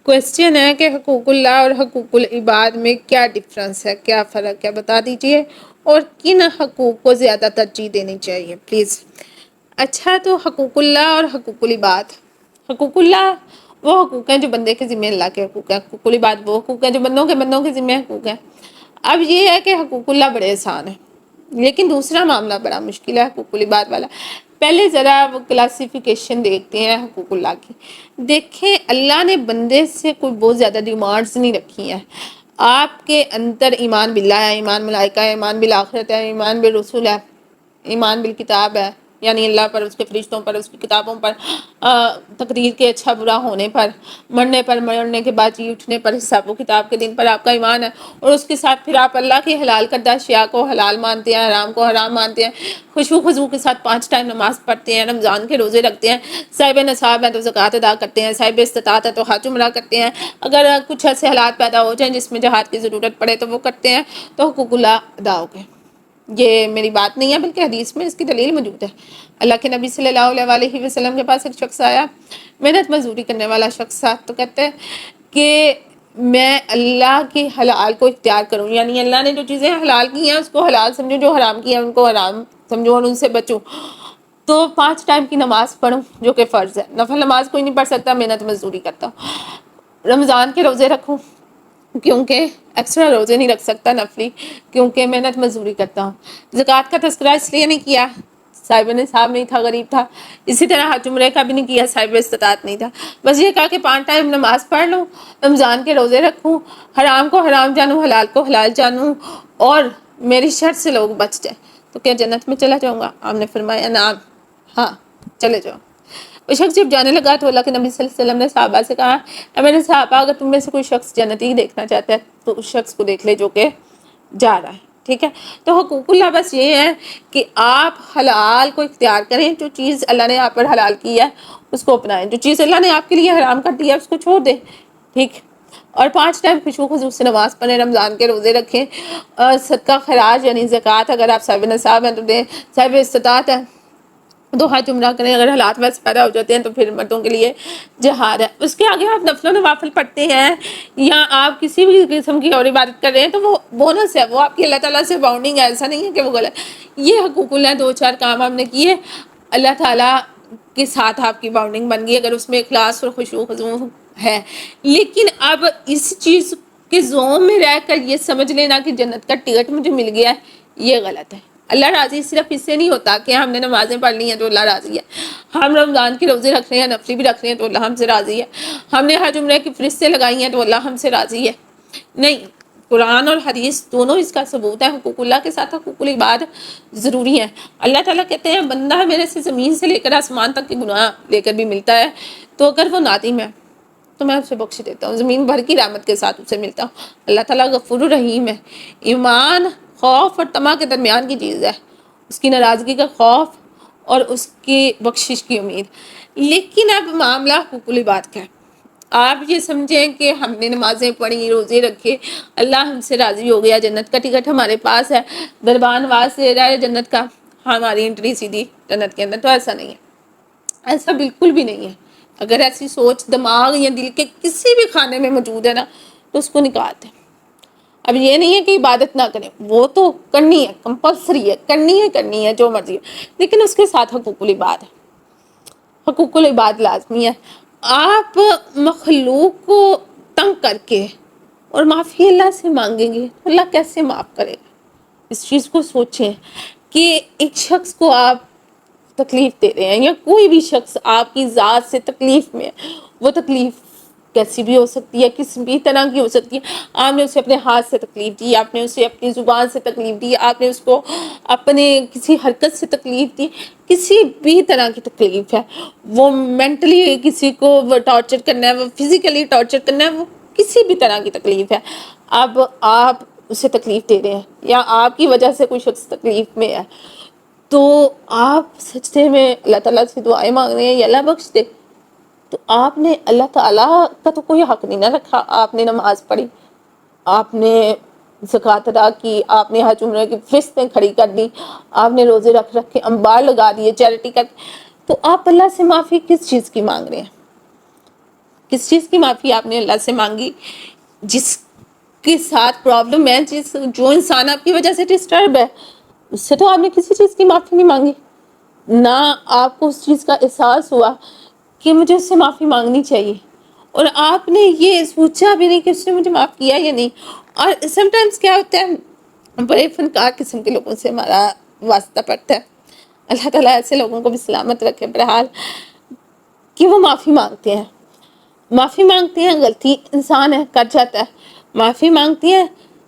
Question ہے کہ حقوق اللہ اور حقوق العباد میں کیا ڈفرنس ہے، کیا فرق ہے، بتا دیجئے، اور کن حقوق کو زیادہ ترجیح دینی چاہیے پلیز۔ اچھا، تو حقوق اللہ اور حقوق العباد۔ حقوق اللہ وہ حقوق ہیں جو بندے کے ذمہ اللہ کے حقوق ہیں، حقوق العباد وہ حقوق ہیں جو بندوں کے ذمہ حقوق ہیں۔ اب یہ ہے کہ حقوق اللہ بڑے آسان ہیں، لیکن دوسرا معاملہ بڑا مشکل ہے حقوق العباد والا۔ پہلے ذرا وہ کلاسیفیکیشن دیکھتے ہیں حقوق اللہ کی۔ دیکھیں، اللہ نے بندے سے کوئی بہت زیادہ ڈیمانڈز نہیں رکھی ہیں۔ آپ کے اندر ایمان باللہ ہے، ایمان ملائکہ ہے، ایمان بالآخرت ہے، ایمان بالرسول ہے، ایمان بالکتاب ہے، یعنی اللہ پر، اس کے فرشتوں پر، اس کی کتابوں پر، تقدیر کے اچھا برا ہونے پر، مرنے کے بعد جی اٹھنے پر، حساب و کتاب کے دن پر آپ کا ایمان ہے، اور اس کے ساتھ پھر آپ اللہ کی حلال کردہ اشیاء کو حلال مانتے ہیں، حرام کو حرام مانتے ہیں، خشوع خضوع کے ساتھ 5 ٹائم نماز پڑھتے ہیں، رمضان کے روزے رکھتے ہیں، صاحب نصاب ہے تو زکوٰۃ ادا کرتے ہیں، صاحب استطاعت ہے تو حج عمرہ کرتے ہیں، اگر کچھ ایسے حالات پیدا ہو جائیں جس میں جہاد کی ضرورت پڑے تو وہ کرتے ہیں، تو حقوق اللہ ادا ہو گئے۔ یہ میری بات نہیں ہے بلکہ حدیث میں اس کی دلیل موجود ہے۔ اللہ کے نبی صلی اللہ علیہ وسلم کے پاس ایک شخص آیا، محنت مزدوری کرنے والا شخص تھا، تو کہتے ہیں کہ میں اللہ کی حلال کو اختیار کروں، یعنی اللہ نے جو چیزیں حلال کی ہیں اس کو حلال سمجھوں، جو حرام کی ہیں ان کو حرام سمجھوں اور ان سے بچوں، تو 5 ٹائم کی نماز پڑھوں جو کہ فرض ہے، نفل نماز کوئی نہیں پڑھ سکتا، محنت مزدوری کرتا ہوں، رمضان کے روزے رکھوں کیونکہ ایکسٹرا روزے نہیں رکھ سکتا نفلی، کیونکہ محنت مزدوری کرتا ہوں، زکوٰۃ کا تذکرہ اس لیے نہیں کیا، صاحب نصاب نہیں تھا، غریب تھا، اسی طرح حج عمرے کا بھی نہیں کیا، صاحب استطاعت نہیں تھا، بس یہ کہا کہ 5 ٹائم نماز پڑھ لوں، رمضان کے روزے رکھوں، حرام کو حرام جانوں، حلال کو حلال جانوں، اور میری شرط سے لوگ بچ جائیں، تو کیا جنت میں چلا جاؤں گا؟ آپ نے فرمایا نعم، ہاں چلے جاؤ۔ وہ شخص جب جانے لگا تو اللہ کے نبی صلی اللہ علیہ وسلم نے صحابہ سے کہا، اے میرے صحابہ، اگر تم میں سے کوئی شخص جنتی دیکھنا چاہتا ہے تو اس شخص کو دیکھ لے جو کہ جا رہا ہے، ٹھیک ہے؟ تو حقوق اللہ بس یہ ہے کہ آپ حلال کو اختیار کریں، جو چیز اللہ نے آپ پر حلال کی ہے اس کو اپنائیں، جو چیز اللہ نے آپ کے لیے حرام کر دی ہے اس کو چھوڑ دیں، ٹھیک؟ اور 5 ٹائم خشوع خضوع سے نماز پڑھیں، رمضان کے روزے رکھیں، صدقہ خراج یعنی زکوٰۃ اگر آپ صاحب نصاب ہیں تو دیں، صاحب استطاعت ہے تو حج عمرہ کریں، اگر حالات ویسے پیدا ہو جاتے ہیں تو پھر مردوں کے لیے جہاد ہے۔ اس کے آگے آپ نفل و نوافل پڑھتے ہیں یا آپ کسی بھی قسم کی اور عبادت کر رہے ہیں تو وہ بونس ہے، وہ آپ کی اللہ تعالیٰ سے باؤنڈنگ ہے، ایسا نہیں ہے کہ وہ غلط۔ یہ حقوق اللہ 2-4 کام ہم نے کیے، اللہ تعالیٰ کے ساتھ آپ کی باؤنڈنگ بن گئی اگر اس میں اخلاص اور خشوع خضوع ہے۔ لیکن اب اس چیز کے زوم میں رہ کر یہ سمجھ لینا کہ جنت کا ٹکٹ مجھے مل گیا ہے، یہ غلط ہے۔ اللہ راضی صرف اس سے نہیں ہوتا کہ ہم نے نمازیں پڑھ لی ہیں تو اللہ راضی ہے، ہم رمضان کے روزے رکھ رہے ہیں، نفلی بھی رکھ رہے ہیں تو اللہ ہم سے راضی ہے، ہم نے حج عمرے کی فرضیں لگائی ہیں تو اللہ ہم سے راضی ہے، نہیں۔ قرآن اور حدیث دونوں اس کا ثبوت ہے، حقوق اللہ کے ساتھ حقوق العباد ضروری ہے۔ اللہ تعالیٰ کہتے ہیں بندہ میرے سے زمین سے لے کر آسمان تک کی گناہ لے کر بھی ملتا ہے تو اگر وہ نادم ہے تو میں اسے بخش دیتا ہوں، زمین بھر کی رحمت کے ساتھ اسے ملتا ہوں۔ اللہ تعالیٰ غفور الرحیم ہے۔ ایمان خوف اور طمع کے درمیان کی چیز ہے، اس کی ناراضگی کا خوف اور اس کی بخشش کی امید۔ لیکن اب معاملہ حقوق العباد کا ہے، آپ یہ سمجھیں کہ ہم نے نمازیں پڑھی، روزے رکھے، اللہ ہم سے راضی ہو گیا، جنت کا ٹکٹ ہمارے پاس ہے، دربان واس دے رہا ہے جنت کا، ہماری انٹری سیدھی جنت کے اندر، تو ایسا نہیں ہے، ایسا بالکل بھی نہیں ہے۔ اگر ایسی سوچ دماغ یا دل کے کسی بھی خانے میں موجود ہے نا تو اس کو نکال دیں۔ اب یہ نہیں ہے کہ عبادت نہ کریں، وہ تو کرنی ہے، کمپلسری ہے، کرنی ہے جو مرضی ہے، لیکن اس کے ساتھ حقوق العباد ہے، حقوق العباد لازمی ہے۔ آپ مخلوق کو تنگ کر کے اور معافی اللہ سے مانگیں گے تو اللہ کیسے معاف کرے گا؟ اس چیز کو سوچیں کہ ایک شخص کو آپ تکلیف دے رہے ہیں یا کوئی بھی شخص آپ کی ذات سے تکلیف میں ہے، وہ تکلیف کیسی بھی ہو سکتی ہے، کسی بھی طرح کی ہو سکتی ہے، آپ نے اسے اپنے ہاتھ سے تکلیف دی، آپ نے اسے اپنی زبان سے تکلیف دی، آپ نے اس کو اپنے کسی حرکت سے تکلیف دی، کسی بھی طرح کی تکلیف ہے، وہ مینٹلی کسی کو ٹارچر کرنا ہے، وہ فزیکلی ٹارچر کرنا ہے، وہ کسی بھی طرح کی تکلیف ہے، اب آپ اسے تکلیف دے رہے ہیں یا آپ کی وجہ سے کوئی شخص تکلیف میں ہے تو آپ سجدے میں اللہ تعالیٰ سے دعائیں مانگ رہے ہیں یا اللہ بخش دے، تو آپ نے اللہ تعالیٰ کا تو کوئی حق نہیں نہ رکھا۔ آپ نے نماز پڑھی، آپ نے زکوٰۃ ادا کی، آپ نے حج عمرے کی فہرستیں کھڑی کر دی، آپ نے روزے رکھ کے انبار لگا دیے، چیریٹی کر، تو آپ اللہ سے معافی کس چیز کی مانگ رہے ہیں؟ کس چیز کی معافی آپ نے اللہ سے مانگی؟ جس کے ساتھ پرابلم ہے، جو انسان آپ کی وجہ سے ڈسٹرب ہے، اس سے تو آپ نے کسی چیز کی معافی نہیں مانگی، نہ آپ کو اس چیز کا احساس ہوا کہ مجھے اس سے معافی مانگنی چاہیے، اور آپ نے یہ سوچا بھی نہیں کہ اس نے مجھے معاف کیا یا نہیں۔ اور سم ٹائمس کیا ہوتا ہے، بڑے فنکار قسم کے لوگوں سے ہمارا واسطہ پڑتا ہے، اللہ تعالیٰ ایسے لوگوں کو بھی سلامت رکھے بہرحال، کہ وہ معافی مانگتے ہیں، معافی مانگتے ہیں، غلطی انسان ہے کر جاتا ہے، معافی مانگتی ہے،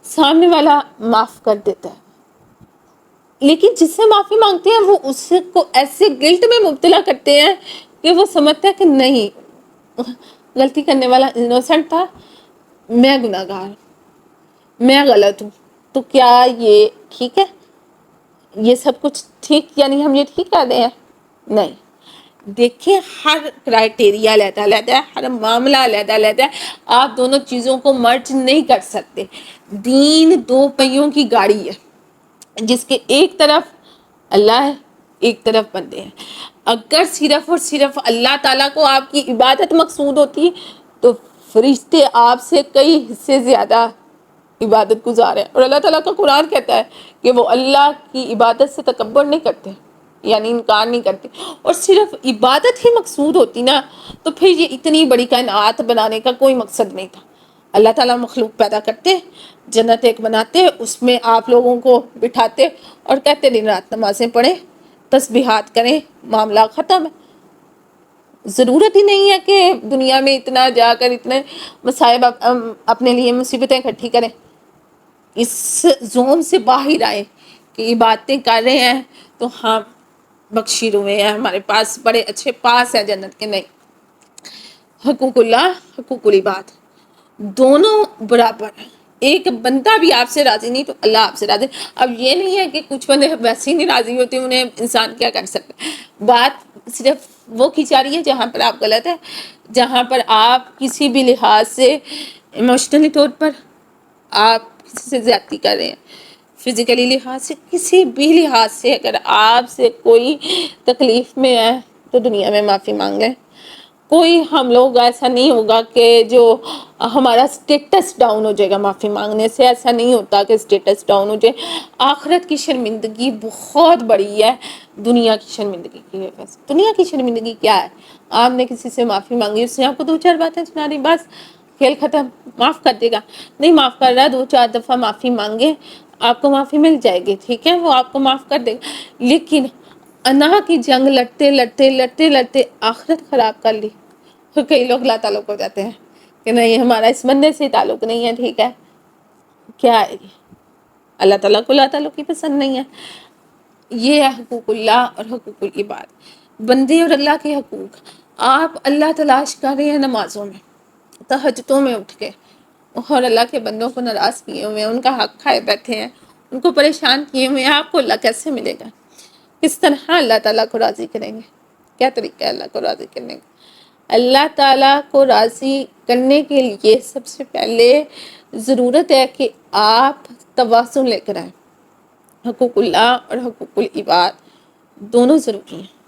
سامنے والا معاف کر دیتا ہے، لیکن جس سے معافی مانگتے ہیں وہ اس کو ایسے گلٹ میں مبتلا کرتے ہیں کہ وہ سمجھتا ہے کہ نہیں، غلطی کرنے والا انوسنٹ تھا، میں گناہ گار، میں غلط ہوں، تو کیا یہ ٹھیک ہے؟ یہ سب کچھ ٹھیک، یعنی ہم یہ ٹھیک کر رہے ہیں؟ نہیں، دیکھیں ہر کرائٹیریا علیحدہ علیحدہ ہے، ہر معاملہ علیحدہ علیحدہ ہے، آپ دونوں چیزوں کو مرج نہیں کر سکتے۔ دین دو پہیوں کی گاڑی ہے، جس کے ایک طرف اللہ ہے، ایک طرف بندے ہیں۔ اگر صرف اور صرف اللہ تعالیٰ کو آپ کی عبادت مقصود ہوتی تو فرشتے آپ سے کئی حصے زیادہ عبادت گزار ہیں، اور اللہ تعالیٰ کا قرآن کہتا ہے کہ وہ اللہ کی عبادت سے تکبر نہیں کرتے، یعنی انکار نہیں کرتے، اور صرف عبادت ہی مقصود ہوتی نا تو پھر یہ اتنی بڑی کائنات بنانے کا کوئی مقصد نہیں تھا۔ اللہ تعالیٰ مخلوق پیدا کرتے، جنت ایک بناتے، اس میں آپ لوگوں کو بٹھاتے اور کہتے دن رات نمازیں پڑھیں، تسبیحات کریں، معاملہ ختم ہے۔ ضرورت ہی نہیں ہے کہ دنیا میں اتنا جا کر اتنے مصائب اپنے لیے مصیبتیں اکٹھی کریں، اس زوم سے باہر آئے کہ عبادتیں کر رہے ہیں تو ہم بخشی ہوئے ہیں، ہمارے پاس بڑے اچھے پاس ہے جنت کے۔ نہیں، حقوق اللہ، حقوق العباد دونوں برابر ہیں۔ ایک بندہ بھی آپ سے راضی نہیں تو اللہ آپ سے راضی۔ اب یہ نہیں ہے کہ کچھ بندے ویسے ہی نہیں راضی ہوتے، انہیں انسان کیا کر سکتا ہے۔ بات صرف وہ کی جا رہی ہے جہاں پر آپ غلط ہے، جہاں پر آپ کسی بھی لحاظ سے ایموشنلی طور پر آپ کسی سے زیادتی کر رہے ہیں، فزیکلی لحاظ سے، کسی بھی لحاظ سے اگر آپ سے کوئی تکلیف میں ہے تو دنیا میں معافی مانگ لیں۔ کوئی ہم لوگ ایسا نہیں ہوگا کہ جو ہمارا سٹیٹس ڈاؤن ہو جائے گا معافی مانگنے سے، ایسا نہیں ہوتا کہ سٹیٹس ڈاؤن ہو جائے۔ آخرت کی شرمندگی بہت بڑی ہے دنیا کی شرمندگی کی وجہ سے۔ دنیا کی شرمندگی کیا ہے؟ آپ نے کسی سے معافی مانگی، اس نے آپ کو دو چار باتیں سنا دی، بس کھیل ختم، معاف کر دے گا۔ نہیں معاف کر رہا، دو چار دفعہ معافی مانگے، آپ کو معافی مل جائے گی، ٹھیک ہے، وہ آپ کو معاف کر دے گا، لیکن انا کی جنگ لڑتے لڑتے لڑتے لڑتے آخرت خراب کر لی۔ اور کئی لوگ لا تعلق ہو جاتے ہیں کہ نہیں ہمارا اس بندے سے تعلق نہیں ہے، ٹھیک ہے، کیا ہے یہ؟ اللہ تعالیٰ کو لا تعلق کی پسند نہیں ہے۔ یہ ہے حقوق اللہ اور حقوق العباد، بندے اور اللہ کے حقوق۔ آپ اللہ تلاش کر رہے ہیں نمازوں میں، تہجدوں میں اٹھ کے، اور اللہ کے بندوں کو ناراض کیے ہوئے ہیں، ان کا حق کھائے بیٹھے ہیں، ان کو پریشان کیے ہوئے ہیں، آپ کو اللہ کیسے ملے گا؟ کس طرح اللہ تعالیٰ کو راضی کریں گے؟ کیا طریقہ ہے اللہ کو راضی کرنے کا؟ اللہ تعالیٰ کو راضی کرنے کے لیے سب سے پہلے ضرورت ہے کہ آپ توازن لے کر آئیں۔ حقوق اللہ اور حقوق العباد دونوں ضروری ہیں۔